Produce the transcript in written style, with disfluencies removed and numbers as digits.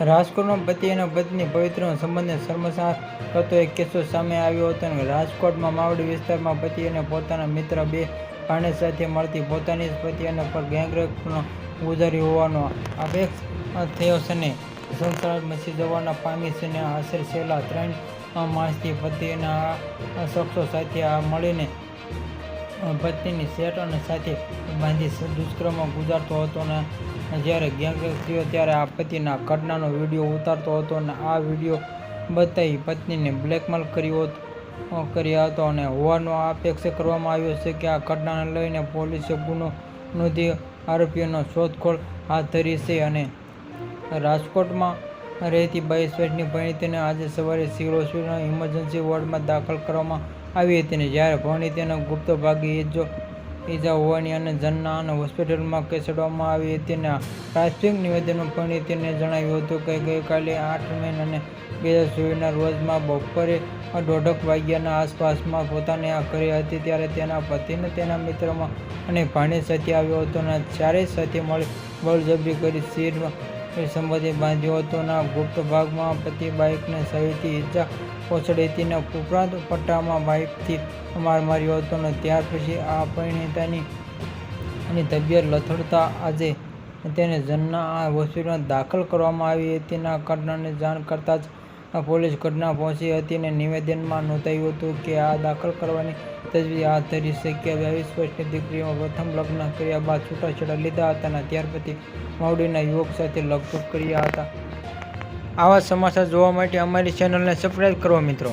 રાજકોટમાં પતિ અને પત્ની પવિત્રનો સંબંધને શર્મસાર કરતો એક કિસ્સો સામે આવ્યો હતો. રાજકોટમાં માવડી વિસ્તારમાં પતિ અને પોતાના મિત્ર બે ભાણેજ સાથે મળતી પોતાની જ પતિ અને પર ગેંગરેપનો ગુજારી હોવાનો આક્ષેપ થયો છે અને સનસનાટ મચી જવા પામી છે. આશરે છેલ્લા 3 માસથી પતિ અને આ શખ્સો સાથે મળીને પત્નીની સેટ અને સાથે બાંધી દુષ્કર્મ ગુજારતો હતો. જ્યારે ગેંગરેપ થયો ત્યારે આ પતિના ઘટનાનો વિડીયો ઉતારતો હતો અને આ વિડીયો બતાવી પત્નીને બ્લેકમેલ કર્યા હતો અને હોવાનો આક્ષેપ કરવામાં આવ્યો છે કે આ ઘટનાને લઈને પોલીસે ગુનો નોંધી આરોપીઓની શોધખોળ હાથ ધરી છે. અને રાજકોટમાં રહેતી 22 વર્ષની પરિણીતાને આજે સવારે સિવિલ હોસ્પિટલના ઇમરજન્સી વોર્ડમાં દાખલ કરવામાં આવી હતી. જ્યારે પરિણીતાને ગુપ્ત ભાગે ઈજા હોવાની અને જનના હોસ્પિટલમાં ખસેડવામાં આવી હતી. પ્રાથમિક નિવેદનમાં પરિણીતાએ જણાવ્યું હતું કે ગઈકાલે 8 મે અને 2024ના રોજ બપોરે 1:30 વાગ્યાના આસપાસમાં પોતાના ઘરે હતી ત્યારે તેના પતિને તેના મિત્ર અને ભાણેજ સાથે આવ્યો હતો અને ચારેય સાથે મળી બળજબરી કરી શરીર સંબંધે બાંધ્યો હતો. ગુપ્ત ભાગમાં પતિ બાઇકને સહિતથી ઈજા પહોંચાડી હતી ઉપરાંત પટ્ટામાં બાઇકથી માર માર્યો હતો. ત્યાર પછી આ પરિણીતાની તબિયત લથડતા આજે તેને જનના હોસ્પિટલમાં દાખલ કરવામાં આવી હતી. આ ઘટનાની જાણ કરતાં જ પોલીસ ઘટના પહોંચી હતી અને નિવેદનમાં નોંધાયું હતું કે આ દાખલ કરવાની તજવીજ હાથ ધરી છે. 22 વર્ષની દીકરીમાં પ્રથમ લગ્ન કર્યા બાદ છૂટાછેડા લીધા હતા અને ત્યાર પછી માવડીના યુવક સાથે લગ્ન કર્યા હતા. આવા સમાચાર જોવા માટે અમારી ચેનલને સબસ્ક્રાઇબ કરો મિત્રો.